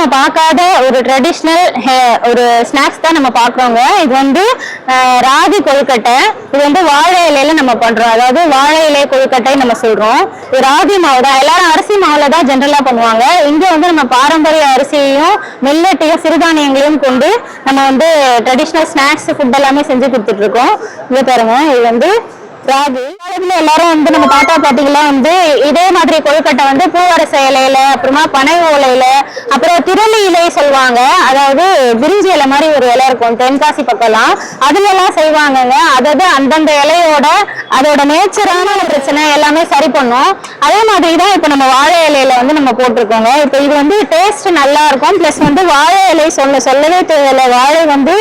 நம்ம பார்க்காத ஒரு ட்ரெடிஷ்னல் ஒரு ஸ்நாக்ஸ் தான் நம்ம பார்க்குறோங்க. இது வந்து ராகி கொழுக்கட்டை. இது வந்து வாழை இலையில நம்ம பண்றோம், அதாவது வாழை இலை கொழுக்கட்டை நம்ம சொல்றோம். இது ராகி மாவு தான். எல்லாரும் அரிசி மாவுல தான் ஜென்ரலா பண்ணுவாங்க. இங்க வந்து நம்ம பாரம்பரிய அரிசியையும் மில்லட்டையும் சிறுதானியங்களையும் கொண்டு நம்ம வந்து ட்ரெடிஷ்னல் ஸ்நாக்ஸ் ஃபுட் எல்லாமே செஞ்சு கொடுத்துட்டு இருக்கோம். இங்க பாருங்க, இது வந்து ராகு. எல்லாரும் வந்து நம்ம தாத்தா பாட்டிகளா வந்து இதே மாதிரி கொழுக்கட்டை வந்து பூவரச இலையில, அப்புறமா பனை ஓலையில, அப்புறம் திரளி இலை சொல்லுவாங்க, அதாவது பிரிஞ்சி இலை மாதிரி ஒரு இலை இருக்கும் தென்காசி பக்கம்லாம், அதுல எல்லாம் செய்வாங்கங்க. அதாவது அந்தந்த இலையோட அதோட நேச்சரான பிரச்சனை எல்லாமே சரி பண்ணும். அதே மாதிரி தான் இப்ப நம்ம வாழை இலையில வந்து நம்ம போட்டிருக்கோங்க. இப்ப இது வந்து டேஸ்ட் நல்லா இருக்கும். பிளஸ் வந்து வாழை இலை சொல்லவே தேவையில்லை, வாழை வந்து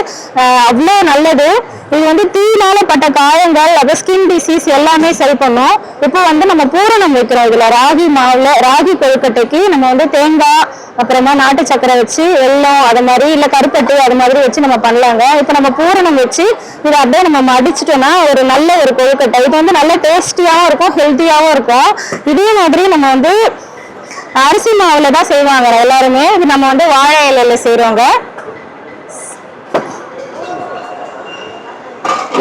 அவ்வளோ நல்லது. இது வந்து தீயினால பட்ட காயங்கள், அது ஸ்கின் டிசீஸ் எல்லாமே சரி பண்ணும். இப்போ வந்து நம்ம பூரணம் வைக்கிறோம். இதுல ராகி மாவுல ராகி கொழுக்கட்டைக்கு நம்ம வந்து தேங்காய், அப்புறமா நாட்டு சக்கரை வச்சு, வெல்லம் அது மாதிரி, இல்ல கருப்பட்டி அது மாதிரி வச்சு நம்ம பண்ணலாங்க. இப்போ நம்ம பூரணம் வச்சு இதை அப்படியே நம்ம மடிச்சிட்டோம்னா ஒரு நல்ல ஒரு கொழுக்கட்டை. இது வந்து நல்ல டேஸ்டியாவும் இருக்கும், ஹெல்த்தியாவும் இருக்கும். இதே மாதிரி நம்ம வந்து அரிசி மாவுல தான் செய்வாங்க எல்லாருமே. இது நம்ம வந்து வாழை இலையில செய்யறோங்க.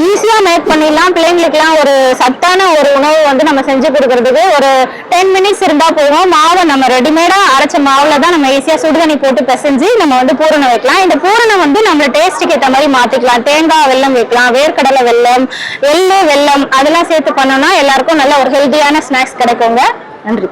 ஈஸியா மேக் பண்ணிடலாம். பிள்ளைங்களுக்குலாம் ஒரு சத்தான ஒரு உணவு வந்து நம்ம செஞ்சு கொடுக்கறதுக்கு ஒரு 10 மினிட்ஸ் இருந்தா போதும். மாவை நம்ம ரெடிமேடா அரைச்ச மாவுல தான் நம்ம ஈஸியா சுடுதண்ணி போட்டு பிசைஞ்சு நம்ம வந்து பூரணம் வைக்கலாம். இந்த பூரணம் வந்து நம்ம டேஸ்ட்டுக்கு ஏற்ற மாதிரி மாத்திக்கலாம். தேங்காய் வெல்லம் வைக்கலாம், வேர்க்கடலை வெல்லம், வெள்ளை வெல்லம் அதெல்லாம் சேர்த்து பண்ணோம்னா எல்லாருக்கும் நல்ல ஒரு ஹெல்த்தியான ஸ்நாக்ஸ் கிடைக்குங்க. நன்றி.